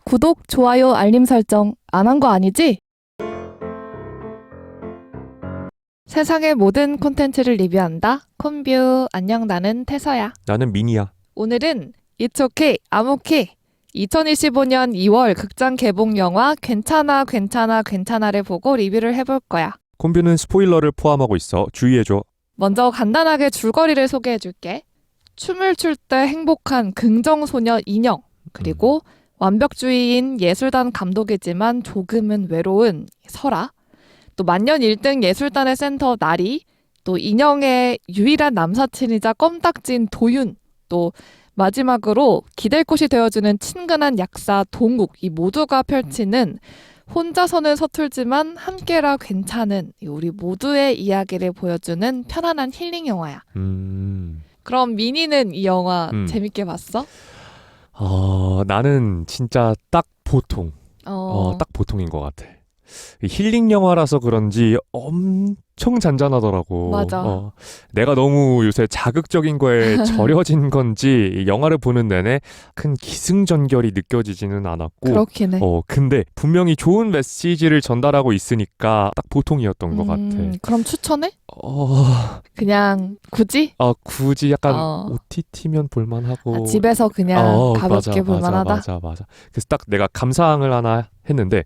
구독, 좋아요, 알림 설정 안 한 거 아니지? 세상의 모든 콘텐츠를 리뷰한다. 콘뷰. 안녕, 나는 태서야. 나는 미니야. 오늘은 It's okay, I'm okay. 2025년 2월 극장 개봉 영화 괜찮아 괜찮아 괜찮아를 보고 리뷰를 해볼 거야. 콤뷰는 스포일러를 포함하고 있어 주의해줘. 먼저 간단하게 줄거리를 소개해줄게. 춤을 출 때 행복한 긍정소녀 인형, 그리고 완벽주의인 예술단 감독이지만 조금은 외로운 설아, 또 만년 1등 예술단의 센터 나리, 또 인형의 유일한 남사친이자 껌딱지인 도윤, 또 마지막으로 기댈 곳이 되어주는 친근한 약사 동욱, 이 모두가 펼치는 혼자서는 서툴지만 함께라 괜찮은 우리 모두의 이야기를 보여주는 편안한 힐링 영화야. 그럼 미니는 이 영화 재밌게 봤어? 나는 진짜 딱 보통. 딱 보통인 것 같아. 힐링 영화라서 그런지 엄청 잔잔하더라고. 맞아. 내가 너무 요새 자극적인 거에 절여진 건지 영화를 보는 내내 큰 기승전결이 느껴지지는 않았고. 그렇긴 해. 근데 분명히 좋은 메시지를 전달하고 있으니까 딱 보통이었던 것 같아. 그럼 추천해? 그냥 굳이? 굳이 약간 OTT면 볼만하고. 집에서 그냥 가볍게 맞아, 볼만하다? 맞아. 그래서 딱 내가 감상을 하나 했는데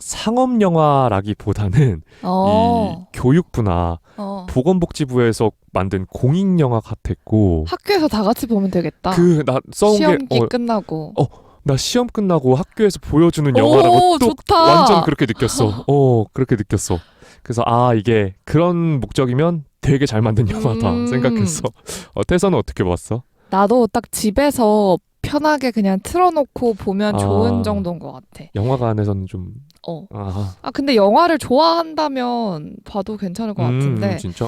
상업 영화라기보다는 이 교육부나 보건복지부에서 만든 공익 영화 같았고. 학교에서 다 같이 보면 되겠다. 나 써온 시험기 끝나고. 나 시험 끝나고 학교에서 보여주는 영화라고 또 좋다. 완전 그렇게 느꼈어. 그렇게 느꼈어. 그래서 이게 그런 목적이면 되게 잘 만든 영화다 생각했어. 태서는 어떻게 봤어? 나도 딱 집에서 편하게 그냥 틀어놓고 보면 좋은 정도인 것 같아. 영화관에서는 좀. 근데 영화를 좋아한다면 봐도 괜찮을 것 같은데. 진짜?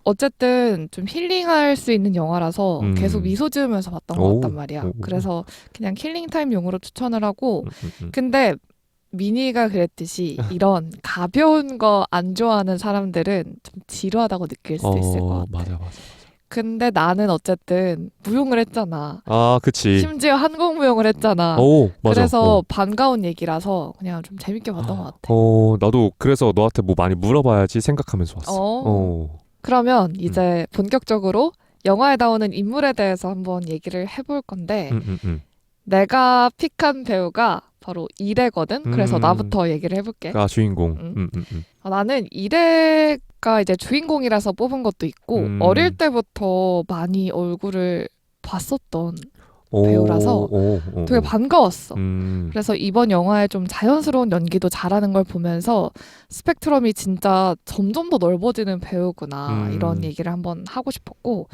어쨌든 좀 힐링할 수 있는 영화라서 계속 미소 지으면서 봤던 것 같단 말이야. 그래서 그냥 힐링 타임용으로 추천을 하고. 근데 미니가 그랬듯이 이런 가벼운 거 안 좋아하는 사람들은 좀 지루하다고 느낄 수도 있을 것 같아. 맞아. 근데 나는 어쨌든 무용을 했잖아. 그치. 심지어 한국무용을 했잖아. 맞아. 그래서 반가운 얘기라서 그냥 좀 재밌게 봤던 것 같아. 나도 그래서 너한테 뭐 많이 물어봐야지 생각하면서 왔어. 그러면 이제 본격적으로 영화에 나오는 인물에 대해서 한번 얘기를 해볼 건데 내가 픽한 배우가 바로 이래거든. 그래서 나부터 얘기를 해볼게. 주인공. 나는 이래가 이제 주인공이라서 뽑은 것도 있고 어릴 때부터 많이 얼굴을 봤었던 배우라서 되게 반가웠어. 그래서 이번 영화에 좀 자연스러운 연기도 잘하는 걸 보면서 스펙트럼이 진짜 점점 더 넓어지는 배우구나 이런 얘기를 한번 하고 싶었고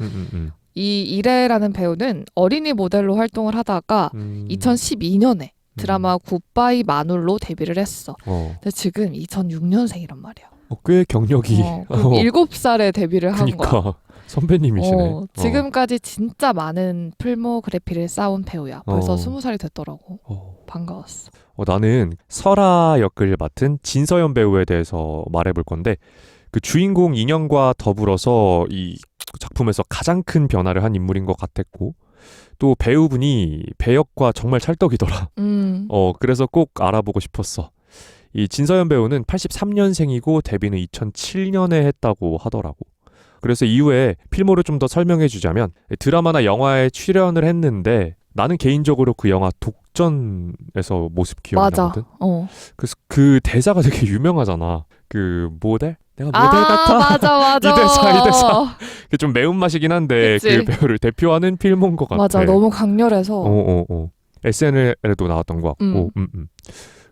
이 이래라는 배우는 어린이 모델로 활동을 하다가 2012년에 드라마 굿바이 마눌로 데뷔를 했어. 근데 지금 2006년생이란 말이야. 꽤 경력이. 7살에 데뷔를 한 거야. 선배님이시네. 지금까지 진짜 많은 필모그래피를 쌓은 배우야. 벌써 20살이 됐더라고. 반가웠어. 나는 설아 역을 맡은 진서연 배우에 대해서 말해볼 건데 그 주인공 인형과 더불어서 이 작품에서 가장 큰 변화를 한 인물인 것 같았고 또 배우분이 배역과 정말 찰떡이더라. 그래서 꼭 알아보고 싶었어. 이 진서연 배우는 83년생이고 데뷔는 2007년에 했다고 하더라고. 그래서 이후에 필모를 좀 더 설명해 주자면 드라마나 영화에 출연을 했는데 나는 개인적으로 그 영화 독전에서 모습 기억나거든. 그래서 그 대사가 되게 유명하잖아. 그 모델? 내가 모델 같아? 맞아. 이 대사. 좀 매운맛이긴 한데 그치? 그 배우를 대표하는 필모인 것 같아. 맞아. 너무 강렬해서. SNL에도 나왔던 것 같고.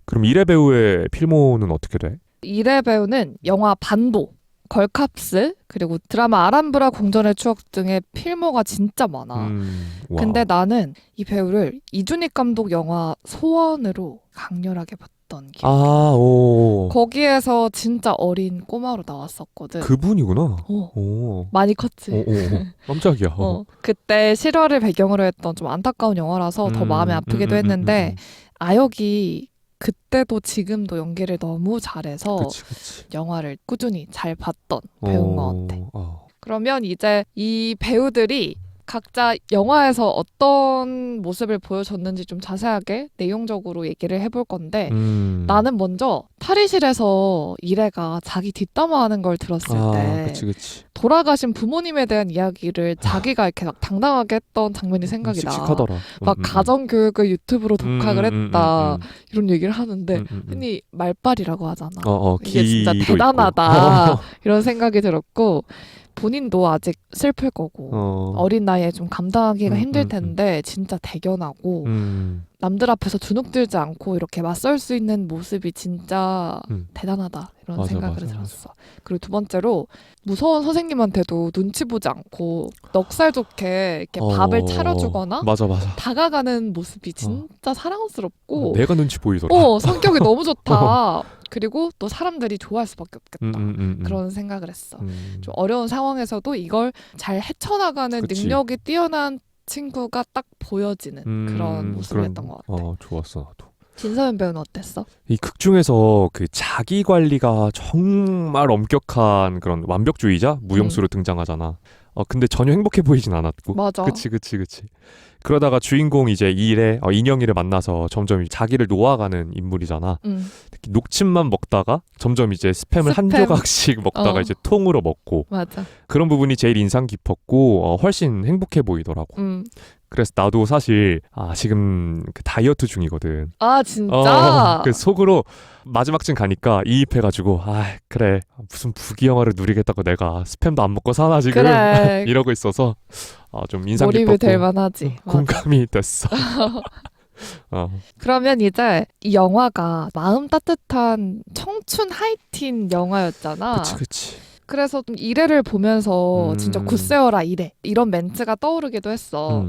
그럼 이래 배우의 필모는 어떻게 돼? 이래 배우는 영화 반도, 걸캅스, 그리고 드라마 아람브라 공전의 추억 등의 필모가 진짜 많아. 근데 나는 이 배우를 이준익 감독 영화 소원으로 강렬하게 봤던 기억이. 거기에서 진짜 어린 꼬마로 나왔었거든. 그분이구나. 많이 컸지. 깜짝이야. 그때 실화를 배경으로 했던 좀 안타까운 영화라서 더 마음이 아프기도 했는데 아역이 그때도 지금도 연기를 너무 잘해서 그치. 영화를 꾸준히 잘 봤던 배우인 것 같아. 그러면 이제 이 배우들이 각자 영화에서 어떤 모습을 보여줬는지 좀 자세하게 내용적으로 얘기를 해볼 건데 나는 먼저 탈의실에서 이래가 자기 뒷담화하는 걸 들었을 때 그치. 돌아가신 부모님에 대한 이야기를 자기가 이렇게 막 당당하게 했던 장면이 생각이 나. 씩씩하더라. 막 가정교육을 유튜브로 독학을 했다 이런 얘기를 하는데 흔히 말빨이라고 하잖아. 이게 진짜 기도 대단하다 있고. 이런 생각이 들었고 본인도 아직 슬플 거고 어린 나이에 좀 감당하기가 힘들 텐데 진짜 대견하고 남들 앞에서 주눅 들지 않고 이렇게 맞설 수 있는 모습이 진짜 대단하다 이런 생각을 들었어. 그리고 두 번째로 무서운 선생님한테도 눈치 보지 않고 넉살 좋게 이렇게 밥을 차려주거나 맞아. 다가가는 모습이 진짜 사랑스럽고 내가 눈치 보이더라. 성격이 너무 좋다. 그리고 또 사람들이 좋아할 수밖에 없겠다. 그런 생각을 했어. 좀 어려운 상황에서도 이걸 잘 헤쳐나가는 그치. 능력이 뛰어난 친구가 딱 보여지는 그런 모습이었던 것 같아. 좋았어 나도. 진서연 배우는 어땠어? 이 극 중에서 그 자기 관리가 정말 엄격한 그런 완벽주의자 무용수로 등장하잖아. 근데 전혀 행복해 보이진 않았고. 맞아. 그치. 그러다가 주인공 이제 인영이를 만나서 점점 자기를 놓아가는 인물이잖아. 특히 녹침만 먹다가 점점 이제 스팸을 한 조각씩 먹다가 이제 통으로 먹고. 맞아. 그런 부분이 제일 인상 깊었고 훨씬 행복해 보이더라고. 그래서 나도 사실 지금 그 다이어트 중이거든. 아 진짜? 그 속으로 마지막쯤 가니까 이입해가지고 그래 무슨 부귀영화를 누리겠다고 내가 스팸도 안 먹고 사나 지금 그래. 이러고 있어서 좀 인상 몰입이 깊었고 될 만하지. 공감이 됐어. 그러면 이제 이 영화가 마음 따뜻한 청춘 하이틴 영화였잖아. 그치. 그래서 좀 이래를 보면서 진짜 굿세어라 이래 이런 멘트가 떠오르기도 했어.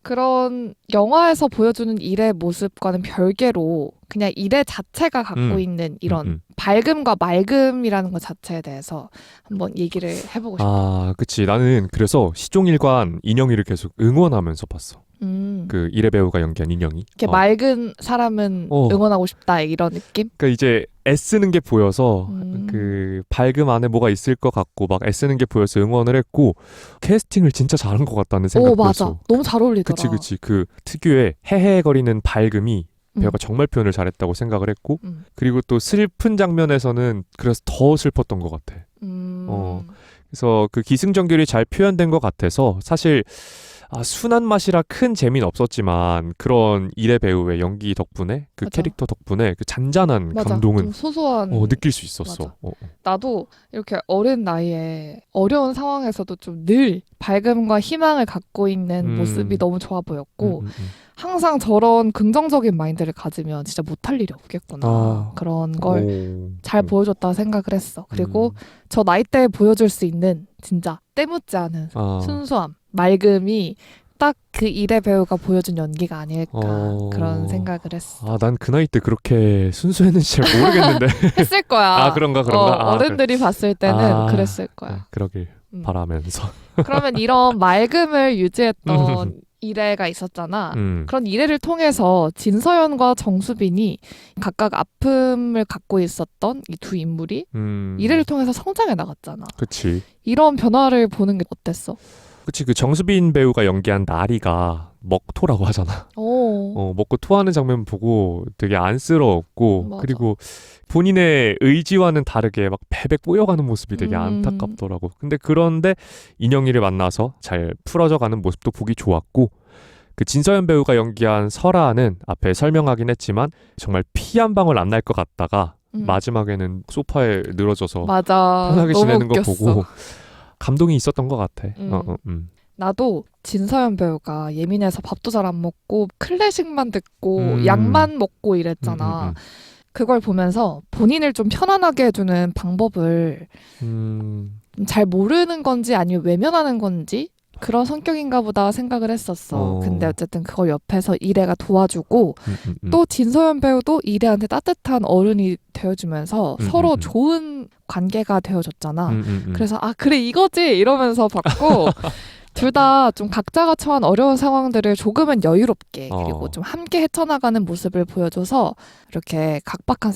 그런 영화에서 보여주는 일의 모습과는 별개로 그냥 일의 자체가 갖고 있는 이런 밝음과 맑음이라는 것 자체에 대해서 한번 얘기를 해보고 싶어. 그치. 나는 그래서 시종일관 인영이를 계속 응원하면서 봤어. 그 일의 배우가 연기한 인영이. 이렇게 맑은 사람은 응원하고 싶다 이런 느낌? 그러니까 이제 애쓰는 게 보여서 그 밝음 안에 뭐가 있을 것 같고 막 애쓰는 게 보여서 응원을 했고 캐스팅을 진짜 잘한 것 같다는 생각도 맞아. 했어. 너무 잘 어울리더라. 그치. 그 특유의 헤헤거리는 밝음이 배우가 정말 표현을 잘했다고 생각을 했고 그리고 또 슬픈 장면에서는 그래서 더 슬펐던 것 같아. 그래서 그 기승전결이 잘 표현된 것 같아서 사실 순한 맛이라 큰 재미는 없었지만 그런 일의 배우의 연기 덕분에 그 맞아. 캐릭터 덕분에 그 잔잔한 맞아. 감동은 좀 소소한 느낄 수 있었어. 나도 이렇게 어린 나이에 어려운 상황에서도 좀 늘 밝음과 희망을 갖고 있는 모습이 너무 좋아 보였고 항상 저런 긍정적인 마인드를 가지면 진짜 못할 일이 없겠구나. 그런 걸 잘 보여줬다 생각을 했어. 그리고 저 나이 때 보여줄 수 있는 진짜 때묻지 않은 순수함, 맑음이 딱 그 일의 배우가 보여준 연기가 아닐까 그런 생각을 했어. 난 그 나이 때 그렇게 순수했는지 잘 모르겠는데. 했을 거야. 그런가? 어른들이 봤을 때는 그랬을 거야. 그러길 바라면서. 그러면 이런 맑음을 유지했던 이래가 있었잖아. 그런 이래를 통해서 진서연과 정수빈이 각각 아픔을 갖고 있었던 이 두 인물이 이래를 통해서 성장해 나갔잖아. 그치. 이런 변화를 보는 게 어땠어? 그치. 그 정수빈 배우가 연기한 나리가 먹토라고 하잖아. 먹고 토하는 장면 보고 되게 안쓰러웠고 맞아. 그리고 본인의 의지와는 다르게 막 베베 꼬여가는 모습이 되게 안타깝더라고. 근데 그런데 인영이를 만나서 잘 풀어져가는 모습도 보기 좋았고 그 진서연 배우가 연기한 설아는 앞에 설명하긴 했지만 정말 피 한 방울 안 날 것 같다가 마지막에는 소파에 늘어져서 맞아. 편하게 너무 지내는 거 웃겼어. 보고 감동이 있었던 것 같아. 나도 진서연 배우가 예민해서 밥도 잘 안 먹고 클래식만 듣고 약만 먹고 이랬잖아. 그걸 보면서 본인을 좀 편안하게 해주는 방법을 잘 모르는 건지 아니면 외면하는 건지 그런 성격인가 보다 생각을 했었어. 근데 어쨌든 그걸 옆에서 이래가 도와주고 또 진서연 배우도 이래한테 따뜻한 어른이 되어주면서 서로 좋은 관계가 되어줬잖아. 그래서 그래 이거지 이러면서 봤고 둘 다 좀 각자가 처한 어려운 상황들을 조금은 여유롭게 그리고 좀 함께 헤쳐나가는 모습을 보여줘서 이렇게 각박한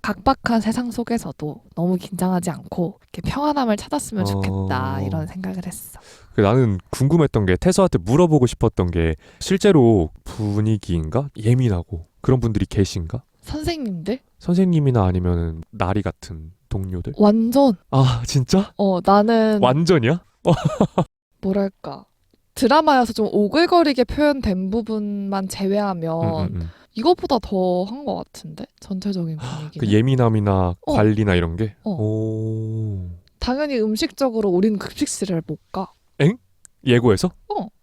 각박한 세상 속에서도 너무 긴장하지 않고 이렇게 평안함을 찾았으면 좋겠다 이런 생각을 했어. 나는 궁금했던 게 태서한테 물어보고 싶었던 게 실제로 분위기인가? 예민하고 그런 분들이 계신가? 선생님들? 선생님이나 아니면 나리 같은 동료들? 완전 아 진짜? 나는 완전이야? 뭐랄까 드라마여서 좀 오글거리게 표현된 부분만 제외하면 이거보다 더 한 것 같은데 전체적인 분위기는. 그 예민함이나 관리나 이런 게? 오. 당연히 음식적으로 우리는 급식실을 못 가. 엥? 예고해서?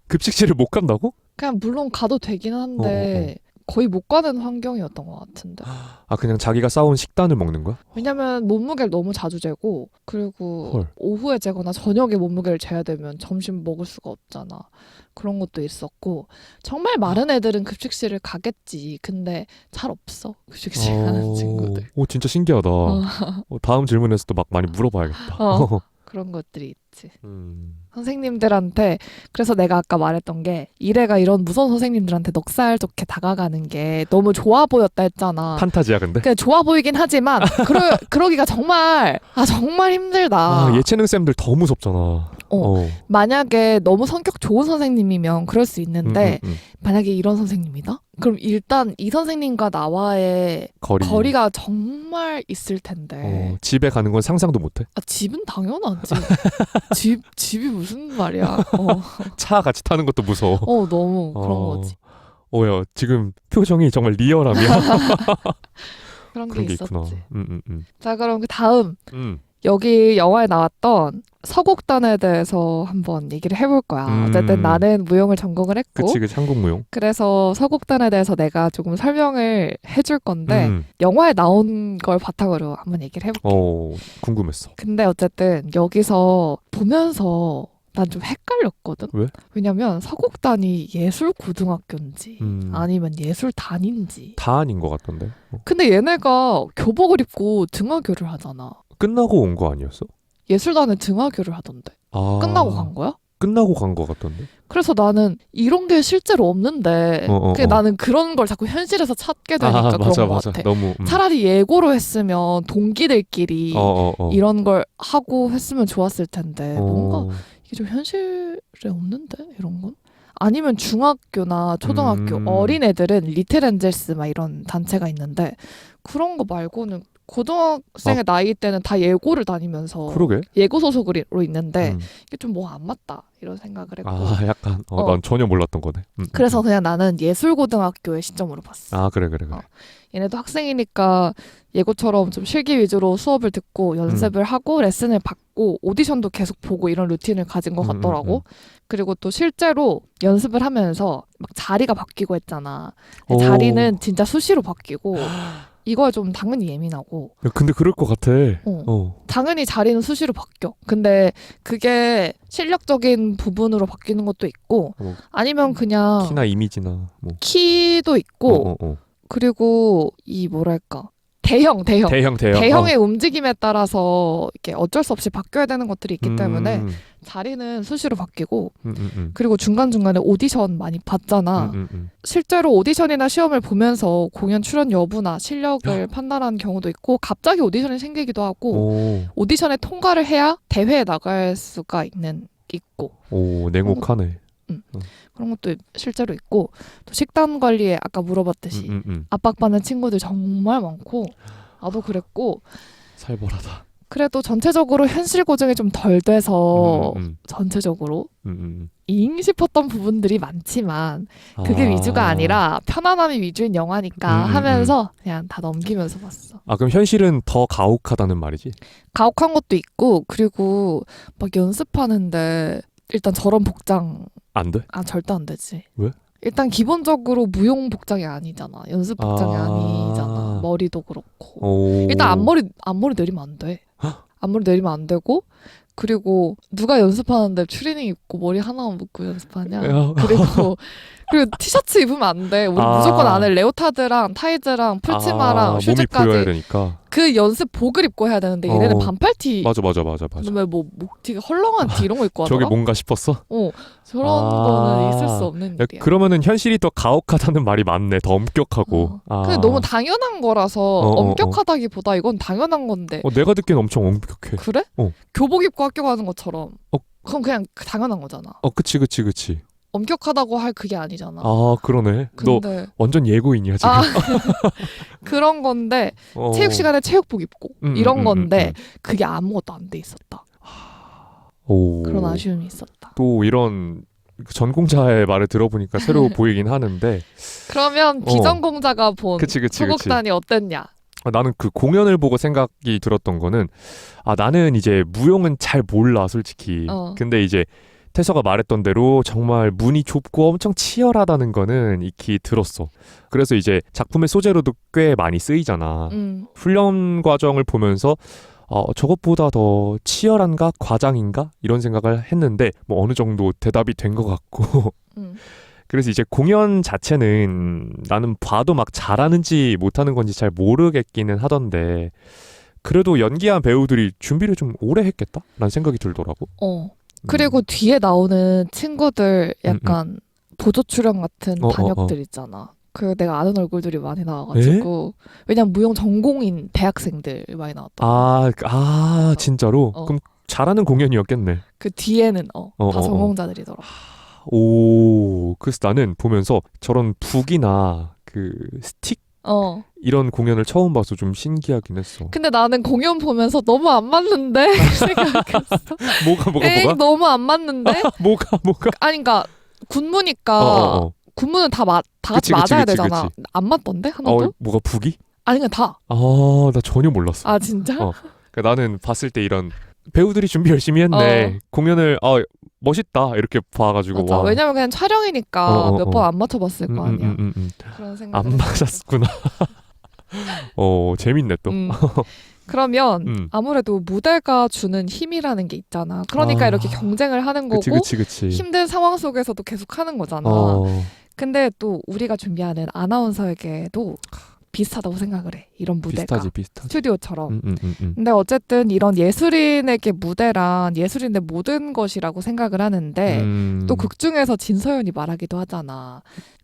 급식실을 못 간다고? 그냥 물론 가도 되긴 한데 거의 못 가는 환경이었던 것 같은데. 아 그냥 자기가 싸온 식단을 먹는 거야? 왜냐면 몸무게를 너무 자주 재고 그리고 헐. 오후에 재거나 저녁에 몸무게를 재야 되면 점심 먹을 수가 없잖아. 그런 것도 있었고 정말 마른 애들은 급식실을 가겠지. 근데 잘 없어. 급식실 가는 친구들. 오 진짜 신기하다. 다음 질문에서도 막 많이 물어봐야겠다. 그런 것들이 있지. 선생님들한테 그래서 내가 아까 말했던 게 이래가 이런 무서운 선생님들한테 넉살 좋게 다가가는 게 너무 좋아 보였다 했잖아. 판타지야 근데? 그냥 좋아 보이긴 하지만 그러기가 정말 정말 힘들다. 아 예체능 쌤들 더 무섭잖아. 만약에 너무 성격 좋은 선생님이면 그럴 수 있는데 만약에 이런 선생님이다? 그럼 일단 이 선생님과 나와의 거리가 정말 있을 텐데. 집에 가는 건 상상도 못해? 아, 집은 당연하지. 집이 무슨 말이야. 차 같이 타는 것도 무서워. 너무 그런 거지. 야 지금 표정이 정말 리얼함이야. 그런 게 있었지. 있구나. 자 그럼 그 다음 여기 영화에 나왔던 서곡단에 대해서 한번 얘기를 해볼 거야. 어쨌든 나는 무용을 전공을 했고 그치 한국무용. 그래서 서곡단에 대해서 내가 조금 설명을 해줄 건데 영화에 나온 걸 바탕으로 한번 얘기를 해볼게. 궁금했어. 근데 어쨌든 여기서 보면서 난 좀 헷갈렸거든. 왜? 왜냐면 서곡단이 예술고등학교인지 아니면 예술단인지 다 아닌 것 같던데. 근데 얘네가 교복을 입고 등하교를 하잖아. 끝나고 온 거 아니었어? 예술단은 등하교를 하던데. 끝나고 간 거야? 끝나고 간 거 같던데. 그래서 나는 이런 게 실제로 없는데 나는 그런 걸 자꾸 현실에서 찾게 되니까 그런 거 같아. 너무, 차라리 예고로 했으면 동기들끼리 이런 걸 하고 했으면 좋았을 텐데 뭔가 이게 좀 현실에 없는데 이런 건? 아니면 중학교나 초등학교 어린애들은 리틀 엔젤스 막 이런 단체가 있는데 그런 거 말고는 고등학생의 나이 때는 다 예고를 다니면서 그러게? 예고 소속으로 있는데 이게 좀 뭐 안 맞다 이런 생각을 했고 약간 난 전혀 몰랐던 거네. 그래서 그냥 나는 예술고등학교의 시점으로 봤어. 그래. 얘네도 학생이니까 예고처럼 좀 실기 위주로 수업을 듣고 연습을 하고 레슨을 받고 오디션도 계속 보고 이런 루틴을 가진 것 같더라고. 그리고 또 실제로 연습을 하면서 막 자리가 바뀌고 했잖아. 자리는 진짜 수시로 바뀌고 이거에 좀 당연히 예민하고. 근데 그럴 것 같아. 당연히 자리는 수시로 바뀌어. 근데 그게 실력적인 부분으로 바뀌는 것도 있고 아니면 그냥 키나 이미지나 뭐. 키도 있고 그리고 이 뭐랄까 대형의 움직임에 따라서 이렇게 어쩔 수 없이 바뀌어야 되는 것들이 있기 때문에 자리는 수시로 바뀌고 그리고 중간중간에 오디션 많이 봤잖아. 실제로 오디션이나 시험을 보면서 공연 출연 여부나 실력을 판단하는 경우도 있고 갑자기 오디션이 생기기도 하고 오디션에 통과를 해야 대회에 나갈 수가 있고 냉혹하네. 그런 것도 실제로 있고 또 식단 관리에 아까 물어봤듯이 압박받는 친구들 정말 많고 나도 그랬고 살벌하다. 그래도 전체적으로 현실 고증이 좀 덜 돼서 전체적으로 잉 싶었던 부분들이 많지만 그게 위주가 아니라 편안함이 위주인 영화니까 하면서 그냥 다 넘기면서 봤어. 그럼 현실은 더 가혹하다는 말이지? 가혹한 것도 있고 그리고 막 연습하는데 일단 저런 복장 안 돼? 절대 안 되지. 왜? 일단 기본적으로 무용 복장이 아니잖아. 연습 복장이 아니잖아. 머리도 그렇고. 일단 앞머리 내리면 안 돼. 앞머리 내리면 안 되고 그리고 누가 연습하는데 추리닝 입고 머리 하나만 묶고 연습하냐. 그리고 그리고 티셔츠 입으면 안 돼. 우리 무조건 안에 레오타드랑 타이즈랑 풀치마랑 몸이 보여야 슈즈까지 되니까. 그 연습복을 입고 해야 되는데 얘네는 반팔티 맞아. 그다음에 뭐 목티가 헐렁한 티 이런 거 입고 저게 하더라. 뭔가 싶었어? 저런 거는 있을 수 없는 야, 일이야. 그러면은 현실이 더 가혹하다는 말이 맞네. 더 엄격하고. 근데 너무 당연한 거라서 엄격하다기보다 이건 당연한 건데. 내가 듣기엔 엄청 엄격해. 그래? 교복 입고 학교 가는 것처럼. 그럼 그냥 당연한 거잖아. 그치. 엄격하다고 할 그게 아니잖아. 그러네. 근데 너 완전 예고인이야 지금. 그런 건데 체육 시간에 체육복 입고 이런 건데 그게 아무것도 안 돼 있었다. 그런 아쉬움이 있었다. 또 이런 전공자의 말을 들어보니까 새로 보이긴 하는데. 그러면 비전공자가 본 그치. 소극단이 어땠냐? 나는 그 공연을 보고 생각이 들었던 거는 나는 이제 무용은 잘 몰라 솔직히. 근데 이제 태서가 말했던 대로 정말 문이 좁고 엄청 치열하다는 거는 익히 들었어. 그래서 이제 작품의 소재로도 꽤 많이 쓰이잖아. 훈련 과정을 보면서 저것보다 더 치열한가? 과장인가? 이런 생각을 했는데 뭐 어느 정도 대답이 된 것 같고 그래서 이제 공연 자체는 나는 봐도 막 잘하는지 못하는 건지 잘 모르겠기는 하던데 그래도 연기한 배우들이 준비를 좀 오래 했겠다? 라는 생각이 들더라고. 그리고 뒤에 나오는 친구들 약간 보조 출연 같은 단역들 있잖아. 그 내가 아는 얼굴들이 많이 나와가지고 왜냐면 무용 전공인 대학생들 많이 나왔다. 진짜로? 그럼 잘하는 공연이었겠네. 그 뒤에는 다 전공자들이더라. 그래서 나는 보면서 저런 북이나 그 스틱 이런 공연을 처음 봐서 좀 신기하긴 했어. 근데 나는 공연 보면서 너무 안 맞는데 생각했어. 뭐가? 너무 안 맞는데? 뭐가? 아니 그러니까 군무니까 군무는 다 같이 맞아야 되잖아. 그치. 안 맞던데 하나도? 뭐가 북이? 아니 그냥 다. 나 전혀 몰랐어. 진짜? 그러니까 나는 봤을 때 이런 배우들이 준비 열심히 했네. 공연을 멋있다 이렇게 봐가지고. 맞아. 와. 왜냐면 그냥 촬영이니까 몇 번 안 맞춰봤을 거 아니야. 그런 생각. 안 맞았구나. 재밌네 또. 그러면 아무래도 무대가 주는 힘이라는 게 있잖아. 그러니까 이렇게 경쟁을 하는 거고 그치. 힘든 상황 속에서도 계속 하는 거잖아. 근데 또 우리가 준비하는 아나운서에게도 비슷하다고 생각을 해. 이런 무대가. 비슷하지. 스튜디오처럼. 근데 어쨌든 이런 예술인에게 무대란 예술인의 모든 것이라고 생각을 하는데 또 극 중에서 진서연이 말하기도 하잖아.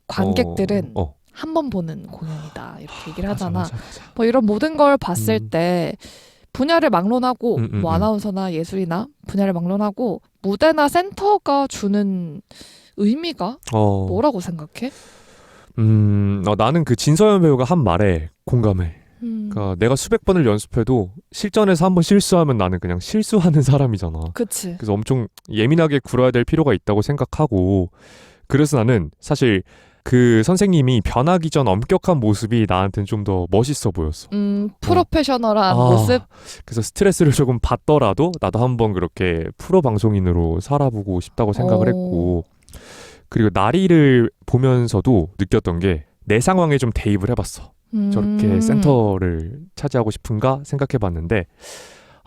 관객들은 한 번 보는 공연이다. 이렇게 얘기를 하잖아. 맞아. 뭐 이런 모든 걸 봤을 때 분야를 막론하고 뭐 아나운서나 예술이나 분야를 막론하고 무대나 센터가 주는 의미가 뭐라고 생각해? 나는 그 진서연 배우가 한 말에 공감해. 그러니까 내가 수백 번을 연습해도 실전에서 한 번 실수하면 나는 그냥 실수하는 사람이잖아. 그치. 그래서 엄청 예민하게 굴어야 될 필요가 있다고 생각하고 그래서 나는 사실 그 선생님이 변하기 전 엄격한 모습이 나한테는 좀 더 멋있어 보였어. 프로페셔널한 모습? 그래서 스트레스를 조금 받더라도 나도 한번 그렇게 프로 방송인으로 살아보고 싶다고 생각을 했고 그리고 나리를 보면서도 느꼈던 게 내 상황에 좀 대입을 해봤어. 저렇게 센터를 차지하고 싶은가 생각해봤는데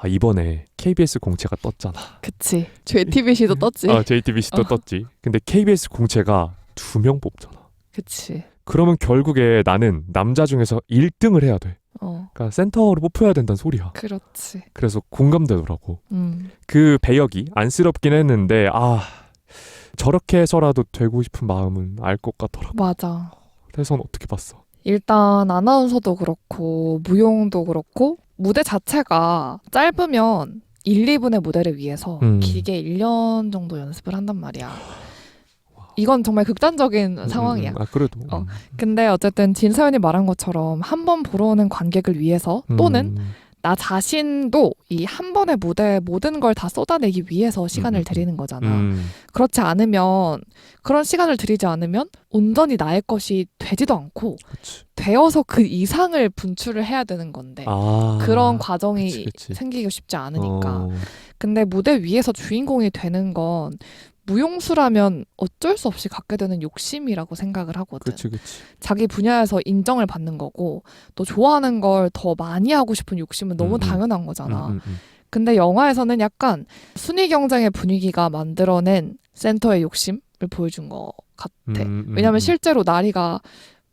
이번에 KBS 공채가 떴잖아. 그치. JTBC도 떴지. JTBC도 떴지. 근데 KBS 공채가 2명 뽑잖아. 그치. 그러면 결국에 나는 남자 중에서 1등을 해야 돼. 그러니까 센터로 뽑혀야 된다는 소리야. 그렇지. 그래서 공감되더라고. 그 배역이 안쓰럽긴 했는데 저렇게 해서라도 되고 싶은 마음은 알 것 같더라고. 맞아. 태선 어떻게 봤어? 일단 아나운서도 그렇고 무용도 그렇고 무대 자체가 짧으면 1, 2분의 무대를 위해서 길게 1년 정도 연습을 한단 말이야. 이건 정말 극단적인 상황이야. 그래도. 근데 어쨌든 진서연이 말한 것처럼 한 번 보러 오는 관객을 위해서 또는 나 자신도 이 한 번의 무대에 모든 걸 다 쏟아내기 위해서 시간을 들이는 거잖아. 그렇지 않으면 그런 시간을 들이지 않으면 온전히 나의 것이 되지도 않고 그치. 되어서 그 이상을 분출을 해야 되는 건데 그런 과정이 그치. 생기기 쉽지 않으니까. 근데 무대 위에서 주인공이 되는 건 무용수라면 어쩔 수 없이 갖게 되는 욕심이라고 생각을 하거든. 그치. 자기 분야에서 인정을 받는 거고 또 좋아하는 걸 더 많이 하고 싶은 욕심은 너무 당연한 거잖아. 근데 영화에서는 약간 순위 경쟁의 분위기가 만들어낸 센터의 욕심을 보여준 것 같아. 왜냐면 실제로 나리가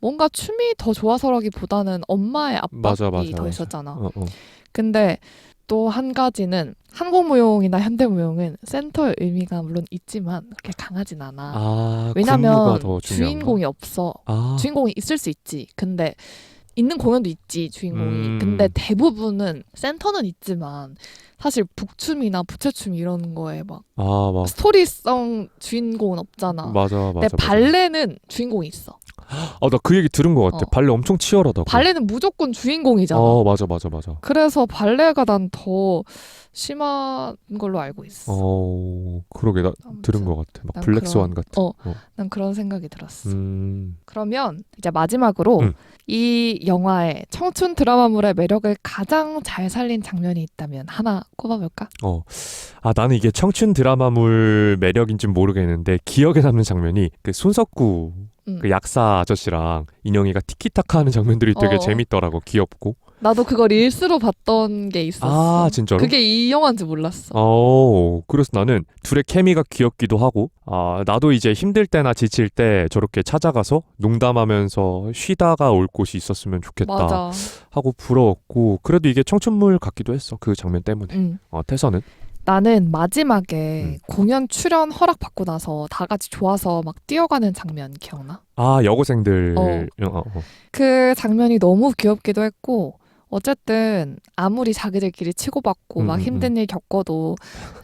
뭔가 춤이 더 좋아서라기보다는 엄마의 맞아, 압박이 맞아, 더 맞아. 있었잖아. 어. 근데 또 한 가지는 한국무용이나 현대무용은 센터의 의미가 물론 있지만 그렇게 강하진 않아. 군무가 왜냐면 더 중요한가? 주인공이 없어. 아, 주인공이 있을 수 있지. 근데 있는 공연도 있지, 주인공이. 근데 음. 대부분은 센터는 있지만 사실 북춤이나 부채춤 이런 거에 막 막 스토리성 주인공은 없잖아. 맞아, 근데 맞아, 맞아. 발레는 주인공이 있어. 나 그 얘기 들은 것 같아. 어. 발레 엄청 치열하다고. 발레는 무조건 주인공이잖아. 맞아, 맞아, 맞아. 그래서 발레가 난 더 심한 걸로 알고 있어. 그러게 나 아무튼 들은 것 같아. 막 난 블랙스완 같은. 난 그런 생각이 들었어. 음, 그러면 이제 마지막으로 음. 이 영화의 청춘 드라마물의 매력을 가장 잘 살린 장면이 있다면 하나 꼽아볼까? 나는 이게 청춘 드라마물 매력인지 모르겠는데 기억에 남는 장면이 그 손석구 그 약사 아저씨랑 인영이가 티키타카 하는 장면들이 되게 재밌더라고. 귀엽고. 나도 그거 릴스로 봤던 게 있었어. 아, 진짜로? 그게 이 영화인지 몰랐어. 그래서 나는 둘의 케미가 귀엽기도 하고, 나도 이제 힘들 때나 지칠 때 저렇게 찾아가서 농담하면서 쉬다가 올 곳이 있었으면 좋겠다 맞아. 하고 부러웠고, 그래도 이게 청춘물 같기도 했어. 그 장면 때문에. 태서는? 나는 마지막에 공연 출연 허락받고 나서 다 같이 좋아서 막 뛰어가는 장면 기억나? 여고생들. 그 장면이 너무 귀엽기도 했고 어쨌든 아무리 자기들끼리 치고받고 막 힘든 일 겪어도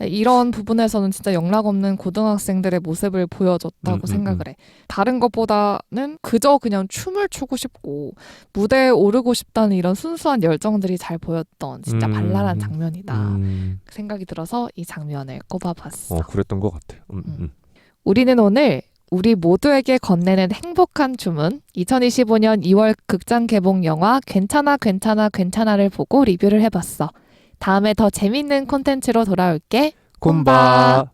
이런 부분에서는 진짜 영락 없는 고등학생들의 모습을 보여줬다고 생각을 해. 다른 것보다는 그저 그냥 춤을 추고 싶고 무대에 오르고 싶다는 이런 순수한 열정들이 잘 보였던 진짜 발랄한 장면이다. 그 생각이 들어서 이 장면을 꼽아봤어. 그랬던 것 같아. 우리는 오늘 우리 모두에게 건네는 행복한 주문 2025년 2월 극장 개봉 영화 괜찮아 괜찮아 괜찮아를 보고 리뷰를 해봤어. 다음에 더 재밌는 콘텐츠로 돌아올게. 콤바.